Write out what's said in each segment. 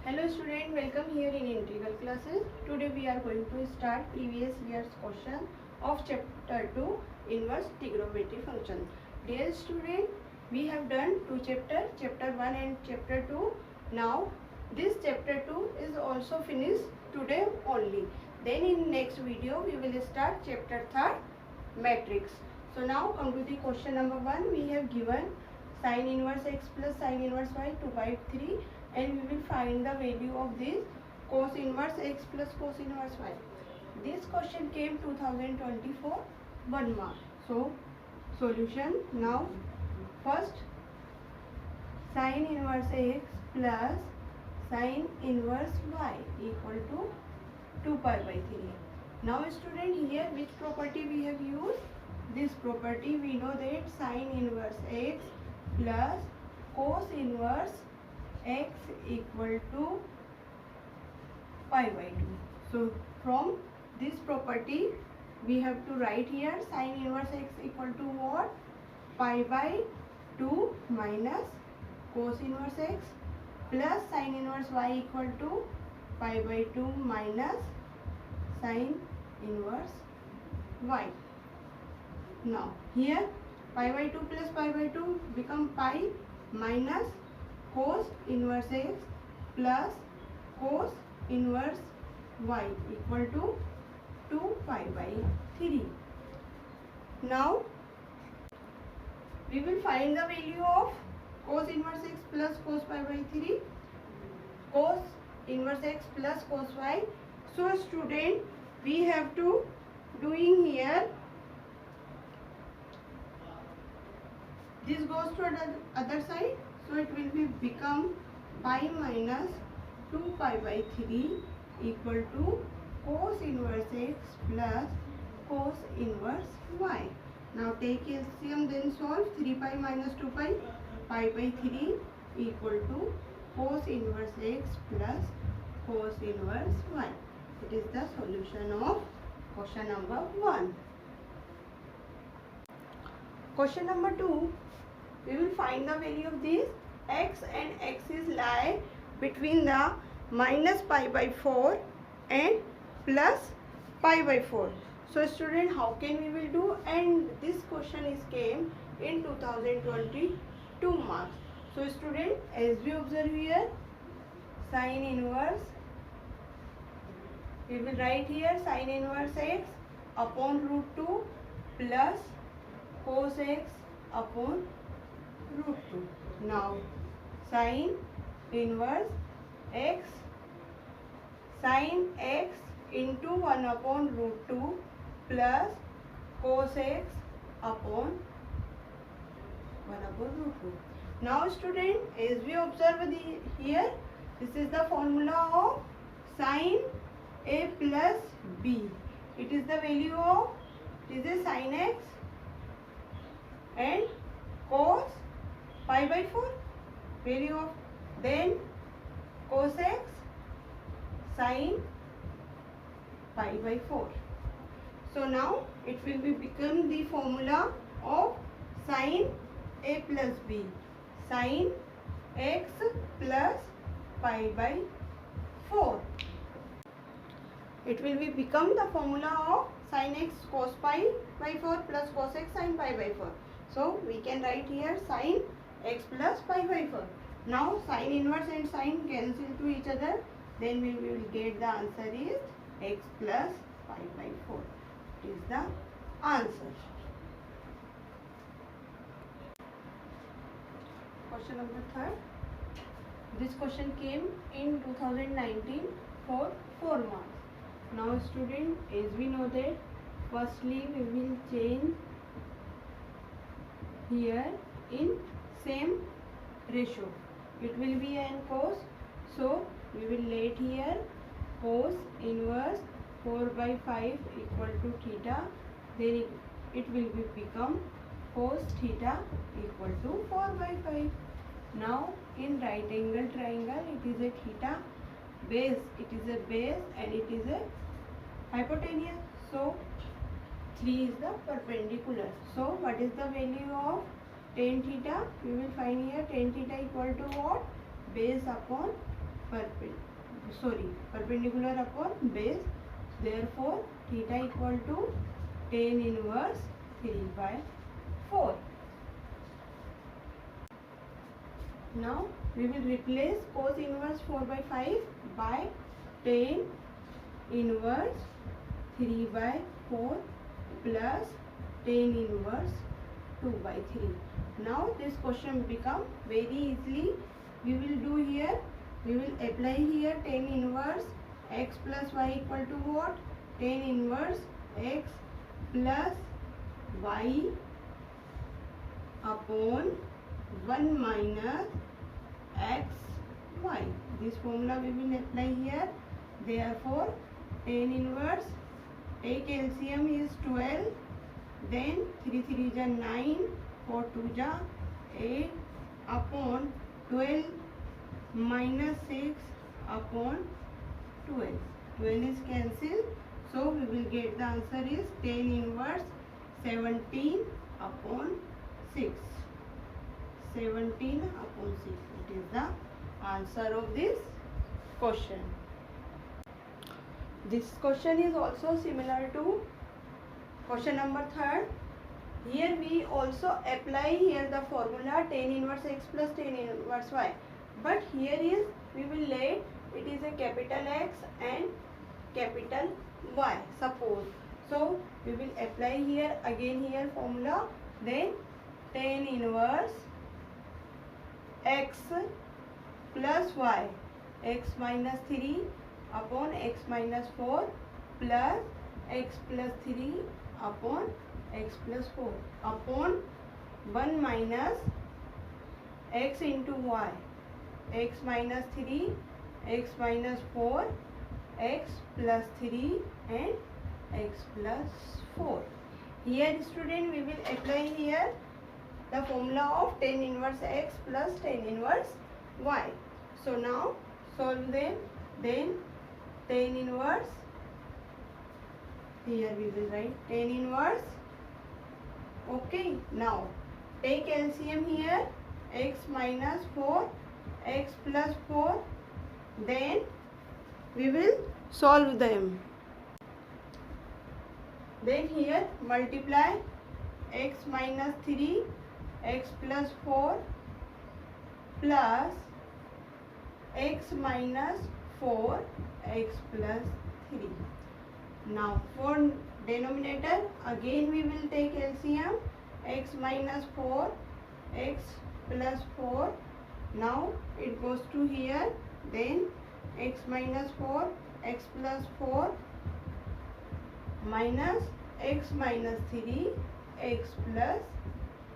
Hello student, welcome here in integral classes. Today we are going to start previous year's question of chapter 2 inverse trigonometry function. Dear student, we have done two chapter 1 and chapter 2. Now this chapter 2 is also finished today only. Then in next video we will start chapter 3 matrix. So now come to the question number 1. We have given sin inverse x plus sin inverse y 2 by 3 and we will find the value of this cos inverse x plus cos inverse y. This question came 2024 1 mark. So solution now. First, sin inverse x plus sin inverse y equal to 2 pi by 3. Now student, here which property we have used? This property. We know that sin inverse x plus cos inverse x equal to pi by 2. So from this property we have to write here sin inverse x equal to what? Pi by 2 minus cos inverse x plus sin inverse y equal to pi by 2 minus sin inverse y. Now here pi by 2 plus pi by 2 become pi minus cos inverse x plus cos inverse y equal to 2 pi by 3. Now we will find the value of cos inverse x plus cos pi by 3, cos inverse x plus cos y. So student, we have to doing here, this goes to other side, so it will be become pi minus 2 pi by 3 equal to cos inverse x plus cos inverse y. Now take LCM, then solve. 3 pi minus 2 pi, pi by 3 equal to cos inverse x plus cos inverse y. It is the solution of question number 1. Question number 2. We will find the value of this. X and axis lie between the minus pi by 4 and plus pi by 4. So student, how can we will do? And this question is came in 2022 marks. So student, as we observe here, sin inverse, we will write here sin inverse x upon root 2 plus cos x upon root 2. Now sin inverse x, sin x into 1 upon root 2 plus cos x upon 1 upon root 2. Now student, as we observe here, this is the formula of sin a plus b. It is the value of, it is a sin x and cos pi by 4 value of, then cos x sin pi by 4. So now it will be become the formula of sin a plus b, sin x plus pi by 4. It will be become the formula of sin x cos pi by 4 plus cos x sin pi by 4. So we can write here sin x plus pi by 4. Now sin inverse and sin cancel to each other, then we will get the answer is x plus pi by 4. It is the answer. Question number 3. This question came in 2019 for 4 marks. Now student, as we know that, firstly we will change here in same ratio. It will be an cos, so we will let here cos inverse 4 by 5 equal to theta, then it will be become cos theta equal to 4 by 5. Now in right angle triangle, it is a theta, base, it is a base and it is a hypotenuse. So 3 is the perpendicular. So what is the value of tan theta? We will find here tan theta equal to what? Base upon perpendicular upon base. Therefore theta equal to tan inverse 3/4. Now we will replace cos inverse 4/5 by tan inverse 3/4 plus tan inverse 2/3. Now this question become very easily. We will do here, we will apply here tan inverse x plus y equal to what? Tan inverse x plus y upon 1 minus x y. This formula we will apply here. Therefore tan inverse, take LCM is 12, then 3 3 is 9, 4 2 is 8 upon 12 minus 6 upon 12. 12 is cancelled, so we will get the answer is tan inverse 17 upon 6. 17 upon 6. It is the answer of this question. This question is also similar to question number 3rd. Here we also apply here the formula tan inverse x plus tan inverse y. But here is we will let it is a capital X and capital Y. Suppose. So we will apply here again here formula. Then tan inverse x plus y, x minus 3 upon x minus 4 plus x plus 3 upon x plus 4 upon 1 minus x into y, x minus 3, x minus 4, x plus 3 and x plus 4. Here student we will apply here the formula of tan inverse x plus tan inverse y. So now solve them. Then tan inverse, here we will write tan inverse. Okay, now take LCM here, x minus 4, x plus 4, then we will solve them. Then here multiply x minus 3, x plus 4 plus x minus 4, x plus 3. Now for denominator again we will take LCM, x minus 4, x plus 4. Now it goes to here, then x minus 4, x plus 4 minus x minus 3, x plus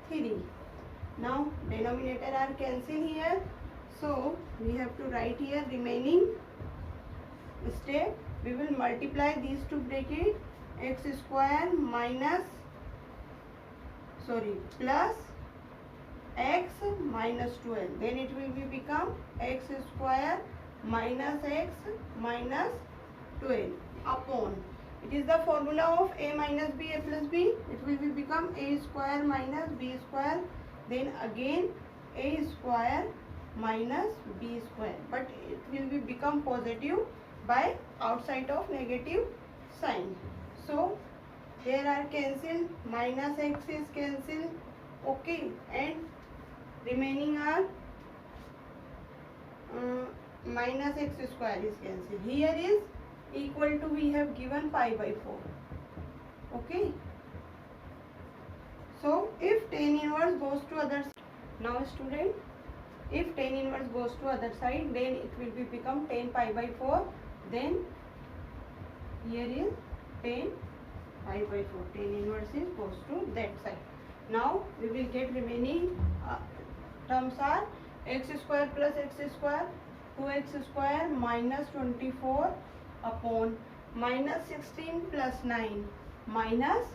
3. Now denominator are cancelled here, so we have to write here remaining step. We will multiply these two brackets, x square minus plus x minus 12. Then it will be become x square minus x minus 12 upon. It is the formula of a minus b, a plus b. It will be become a square minus b square. Then again a square minus b square. But it will be become positive by outside of negative sign. So here are cancelled, minus x is cancelled. Okay, and remaining are minus x square is cancelled. Here is equal to, we have given pi/4. Okay, so if tan inverse goes to other side, now student, if tan inverse goes to other side, then it will be become tan pi/4. Then here is tan pi/4. Tan inverse is goes to that side. Now we will get remaining terms are x square plus x square, 2x square minus 24 upon minus 16 plus 9 minus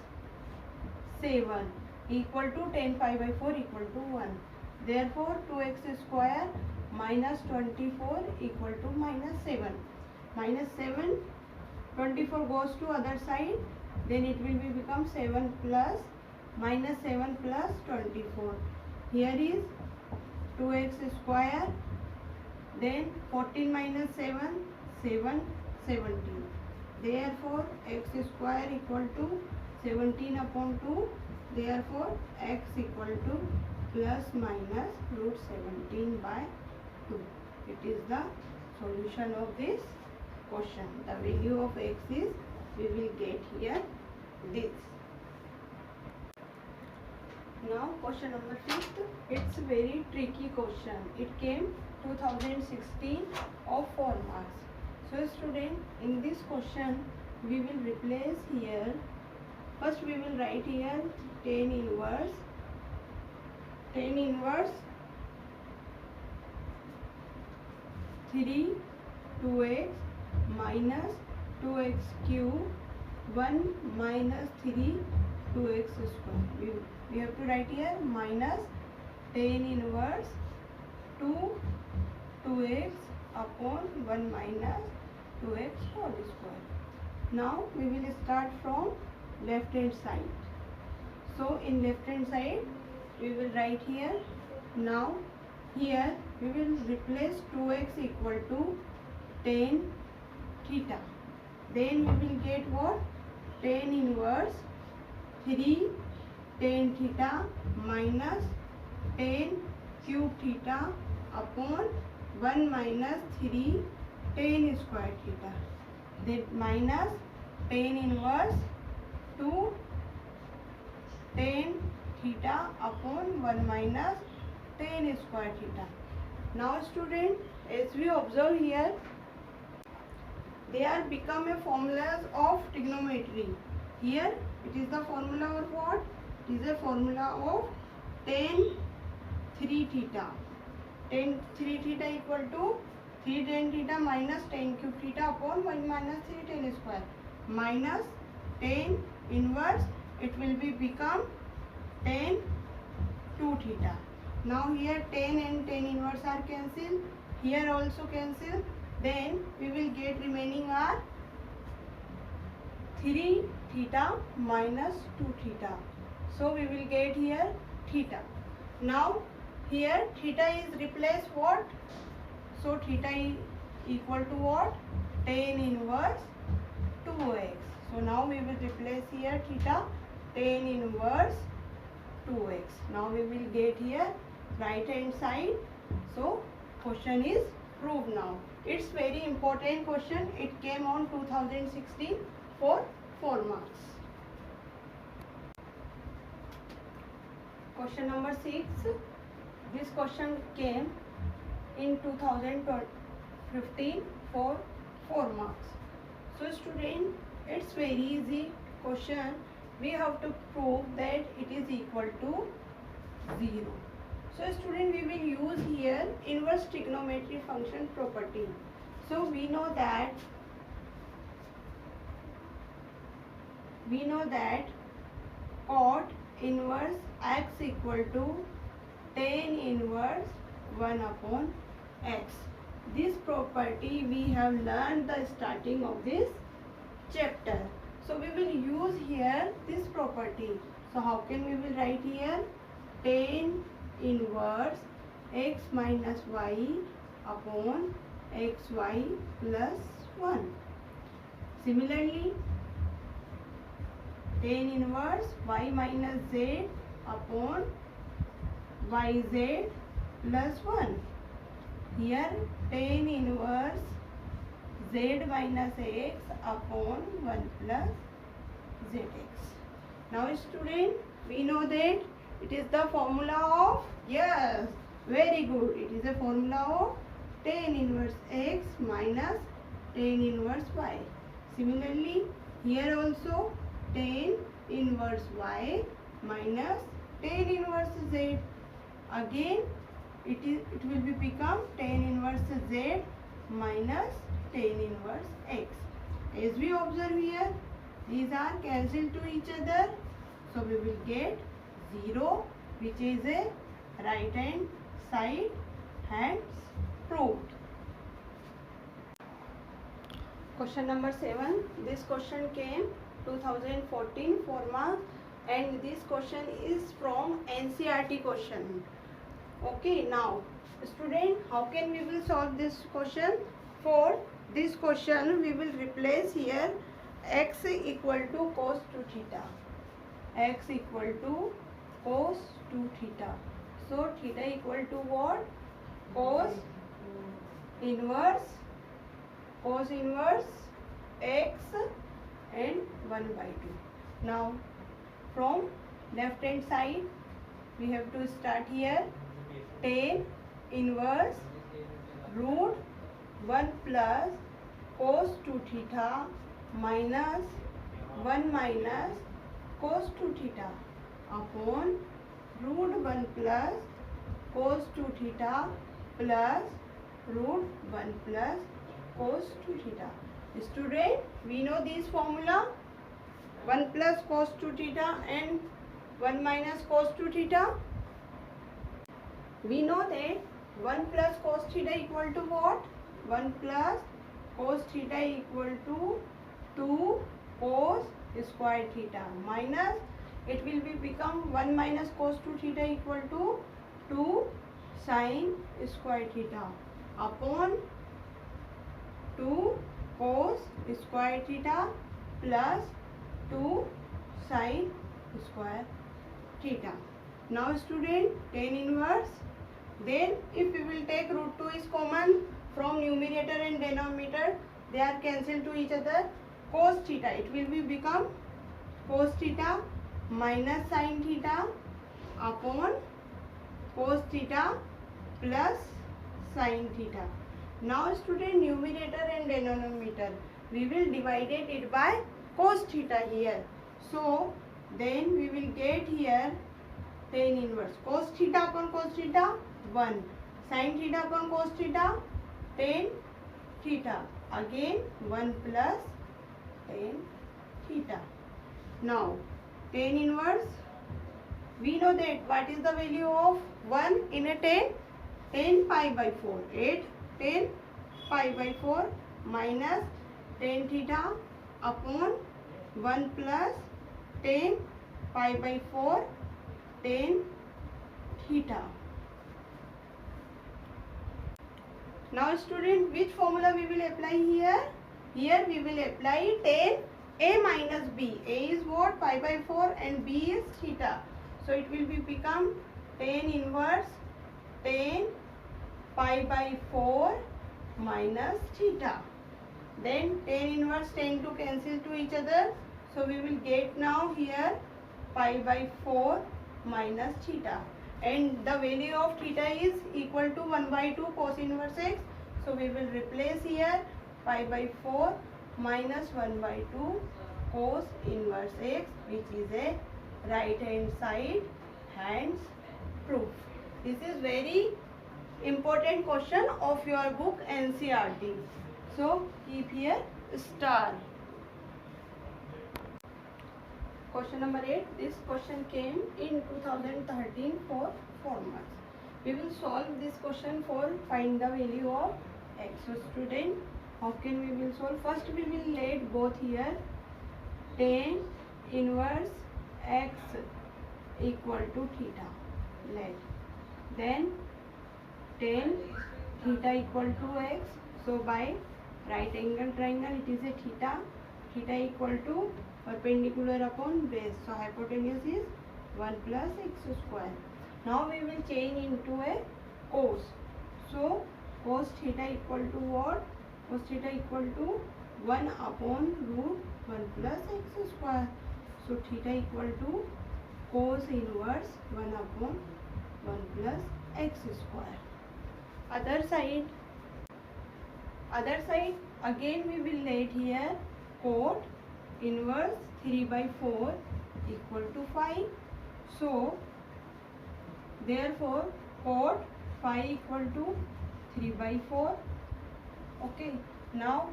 7 equal to tan pi/4 equal to 1. Therefore 2x square minus 24 equal to minus 7. Minus 7, 24 goes to other side, then it will be become 7 plus minus 7 plus 24. Here is 2x square Then 14 minus 7, 7, 17. Therefore x square equal to 17 upon 2. Therefore x equal to plus minus root 17 by 2. It is the solution of this question. The value of x is, we will get here this. Now question number 5th. It's a very tricky question. It came 2016 of 4 marks. So student, in this question we will replace here. First we will write here tan inverse 3 2x minus 2x cube 1 minus 3 2x square. We have to write here minus tan inverse 2x upon 1 minus 2x whole square. Now we will start from left hand side. So in left hand side we will write here. Now here we will replace 2x equal to tan theta. Then we will get what? Tan inverse 3 tan theta minus tan cube theta upon 1 minus 3 tan square theta. Then minus tan inverse 2 tan theta upon 1 minus tan square theta. Now student, as we observe here, they are become a formulas of trigonometry. Here it is the formula of what? It is a formula of tan 3 theta. Tan 3 theta equal to 3 tan theta minus tan cube theta upon 1 minus 3 tan square minus tan inverse, it will be become tan 2 theta. Now here tan and tan inverse are cancelled, here also cancel. Then we will get remaining are 3 theta minus 2 theta. So we will get here theta. Now here theta is replaced what? So theta is equal to what? Tan inverse 2x. So now we will replace here theta tan inverse 2x. Now we will get here right hand side. So question is proved now. It's very important question. It came on 2016 for 4 marks. Question number 6. This question came in 2015 for 4 marks. So student, it's very easy question. We have to prove that it is equal to 0. So student, we will use here inverse trigonometry function property. So we know that cot inverse x equal to tan inverse 1 upon x. This property we have learned the starting of this chapter. So we will use here this property. So how can we will write here? Tan inverse x minus y upon xy plus 1. Similarly, tan inverse y minus z upon yz plus 1. Here tan inverse z minus x upon 1 plus zx. Now student, we know that it is the formula of, yes, very good, it is a formula of tan inverse x minus tan inverse y. Similarly, here also tan inverse y minus tan inverse z. Again it will be become tan inverse z minus tan inverse x. As we observe here, these are cancelled to each other. So we will get 0, which is a right hand side, hence proved. Question number 7. This question came 2014 4 marks, and this question is from NCERT question. Okay, now Student, how can we will solve this question? For this question, we will replace here x equal to cos 2 theta. X equal to cos 2 theta. So theta equal to what? Cos inverse x and 1 by 2. Now from left hand side we have to start here. Tan inverse root 1 plus cos 2 theta minus 1 minus cos 2 theta upon root 1 plus cos 2 theta plus root 1 plus cos 2 theta. Student, we know this formula, 1 plus cos 2 theta and 1 minus cos 2 theta. We know that 1 plus cos theta equal to what? 1 plus cos theta equal to 2 cos square theta minus it will be become 1 minus cos 2 theta equal to 2 sin square theta upon 2 cos square theta plus 2 sin square theta. Now student, tan inverse, then if we will take root 2 is common from numerator and denominator, they are cancelled to each other. Cos theta, it will be become cos theta minus sin theta upon cos theta plus sin theta. Now student, numerator and denominator, we will divide it by cos theta here. So then we will get here tan inverse cos theta upon cos theta 1, sin theta upon cos theta tan theta, again 1 plus tan theta. Now tan inverse, we know that what is the value of 1 in a 10? 10 pi by 4, 8 10 pi by 4 minus tan theta upon 1 plus 10 pi by 4 tan theta. Now student, which formula we will apply here? Here we will apply tan a minus b. A is what? Pi by 4 and b is theta. So it will be become tan inverse tan pi by 4 minus theta. Then tan inverse tan to cancel to each other. So we will get now here pi by 4 minus theta. And the value of theta is equal to 1 by 2 cos inverse x. So we will replace here pi by 4 minus 1 by 2 cos inverse x, which is a right hand side hands proof. This is very important question of your book NCERT. So keep here star. Question number 8. This question came in 2013 for 4 marks. We will solve this question for find the value of x. So student, how can we will solve? First we will let both here tan inverse x equal to theta. Let. Then tan theta equal to x. So by right angle triangle it is a theta. Theta equal to perpendicular upon base. So hypotenuse is 1 plus x square. Now we will change into a cos. So cos theta equal to what? Cos theta equal to 1 upon root 1 plus x square. So theta equal to cos inverse 1 upon 1 plus x square. Other side again we will let here cot inverse 3 by 4 equal to 5. So therefore cot phi equal to 3 by 4. Okay, now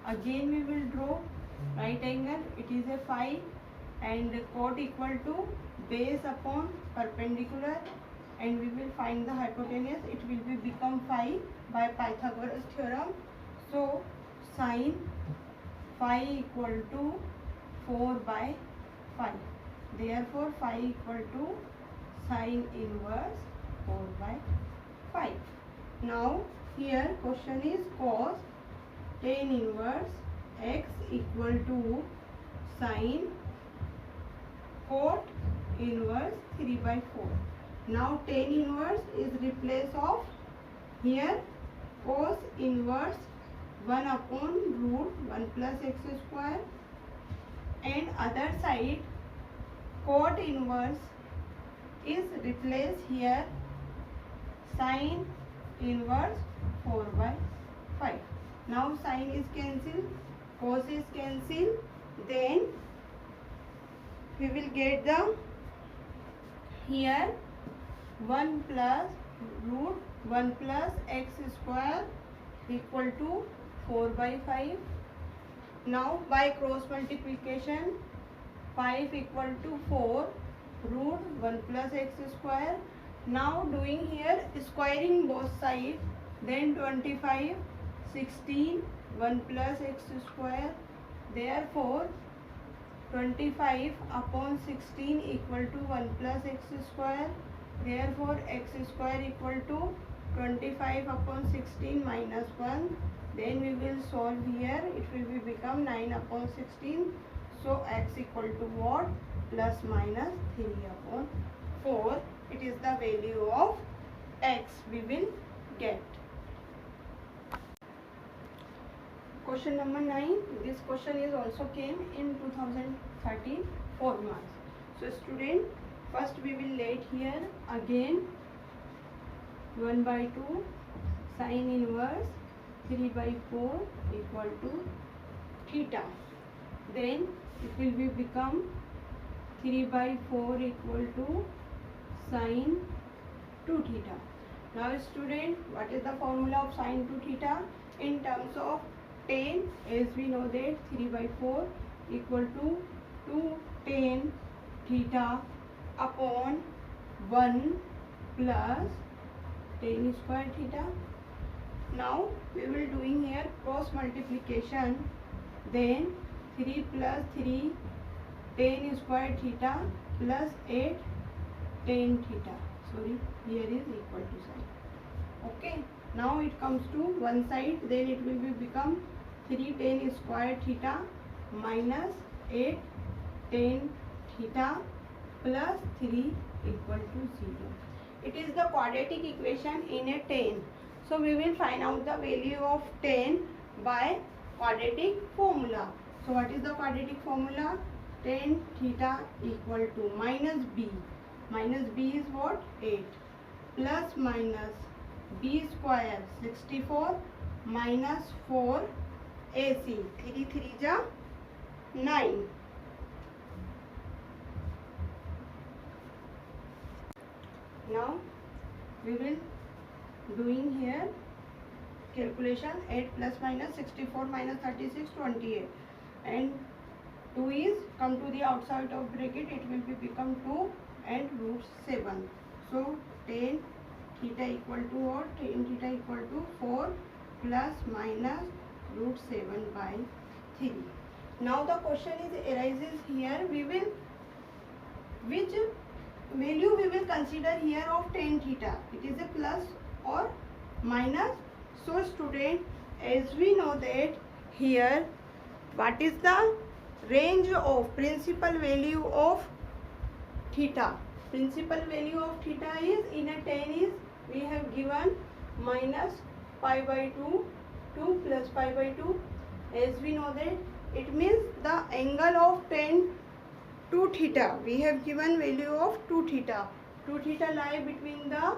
again we will draw right angle, it is a phi, and cot equal to base upon perpendicular, and we will find the hypotenuse. It will be become phi by Pythagoras theorem. So sin phi equal to 4 by 5. Therefore phi equal to sin inverse 4 by 5. Now here question is cos tan inverse x equal to sin cot inverse 3/4. Now tan inverse is replace of here cos inverse 1 upon root 1 plus x square, and other side cot inverse is replaced here sin inverse 4/5. Now sin is cancelled, cos is cancelled, then we will get the here 1 plus root 1 plus x square equal to 4/5. Now by cross multiplication 5 equal to 4 root 1 plus x square. Now doing here squaring both sides, then 25 16 1 plus x square, therefore 25 upon 16 equal to 1 plus x square, therefore x square equal to 25 upon 16 minus 1. Then we will solve here, it will be become 9 upon 16. So x equal to what? Plus minus 3 upon 4. It is the value of x we will get. Question number 9. This question is also came in 2013, 4 marks. So student, first we will let here again 1/2 sin inverse 3/4 equal to theta. Then it will be become 3/4 equal to sin 2 theta. Now student, what is the formula of sin 2 theta? In terms of tan, as we know that 3/4 equal to 2 tan theta upon 1 plus tan square theta. Now we will doing here cross multiplication, then 3 plus 3 tan square theta plus 8 tan theta. Sorry, here is equal to sign. Okay, now it comes to one side, then it will be become 3 tan square theta minus 8 tan theta plus 3 equal to 0. It is the quadratic equation in a tan. So we will find out the value of tan by quadratic formula. So what is the quadratic formula? Tan theta equal to minus b. Minus b is what? 8 plus minus b square 64 minus 4 AC 3 3 ja 9. Now we will doing here calculation 8 plus minus 64 minus 36 28, and 2 is come to the outside of bracket, it will be become 2 and root 7. So tan theta equal to what? Tan theta equal to 4 plus minus root 7/3. Now the question is arises here, we will which value we will consider here of tan theta, it is a plus or minus. So student, as we know that here what is the range of principal value of theta? Principal value of theta is in a tan is we have given minus pi/2 2 plus pi/2. As we know that it means the angle of tan to theta, we have given value of 2 theta. 2 theta lie between the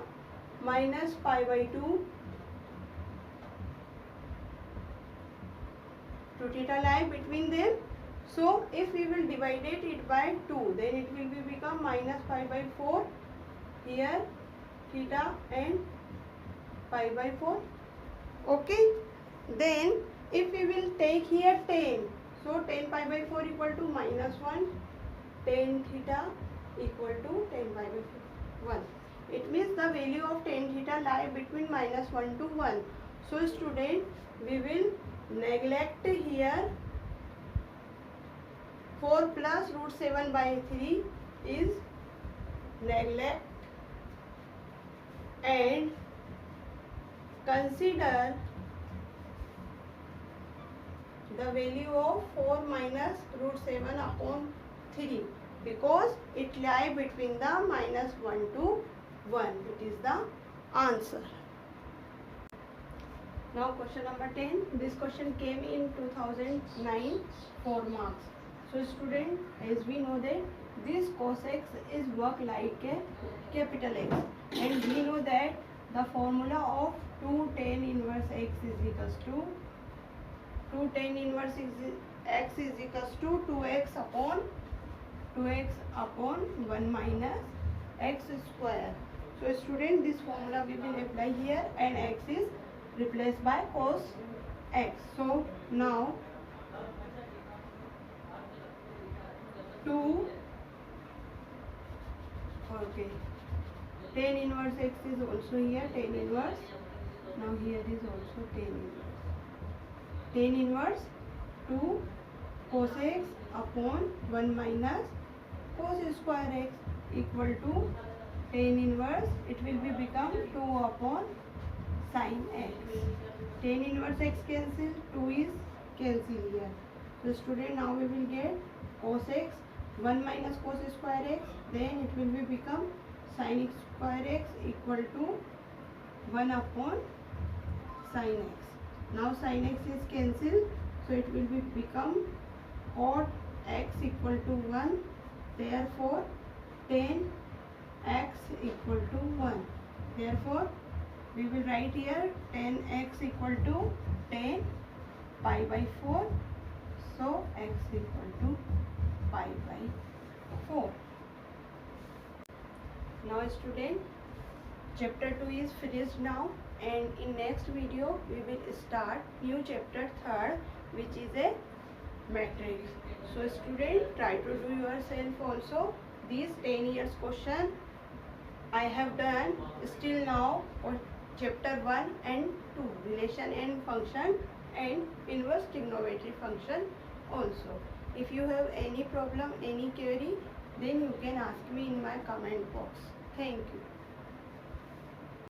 minus pi/2, 2 theta lie between them. So if we will divide it by 2, then it will be become minus pi/4 here theta and pi/4. Okay, then if we will take here tan, so tan pi/4 equal to minus 1, tan theta equal to tan pi/1. It means the value of tan theta lie between minus 1 to 1. So student, we will neglect here 4 plus root 7/3 is neglect, and Consider the value of 4 minus root 7 upon 3 because it lie between the minus 1 to 1. It is the answer. Now question number 10. This question came in 2009, 4 marks. So student, as we know that this cos x is work like a capital X, and we know that the formula of 2 tan inverse x is equals to 2 tan inverse x is equals to 2x upon 1 minus x square. So student, this formula we will apply here, and x is replaced by cos x. So now 2 tan inverse x is also here, tan inverse. Now here is also tan inverse 2 cos x upon 1 minus cos square x equal to tan inverse, it will be become 2 upon sin x. Tan inverse x cancel, 2 is cancel here. So student, now we will get cos x 1 minus cos square x, then it will be become sin x square x equal to 1 upon sin x. Now sin x is cancelled, so it will be become cot x equal to 1. Therefore tan x equal to 1. Therefore we will write here tan x equal to tan pi by 4. So x equal to pi by 4. Now student, chapter 2 is finished now, and in next video we will start new chapter 3rd, which is a matrix. So student, try to do yourself also. These 10 years question I have done still now for chapter 1 and 2, relation and function and inverse trigonometry function also. If you have any problem, any query, then you can ask me in my comment box. Thank you.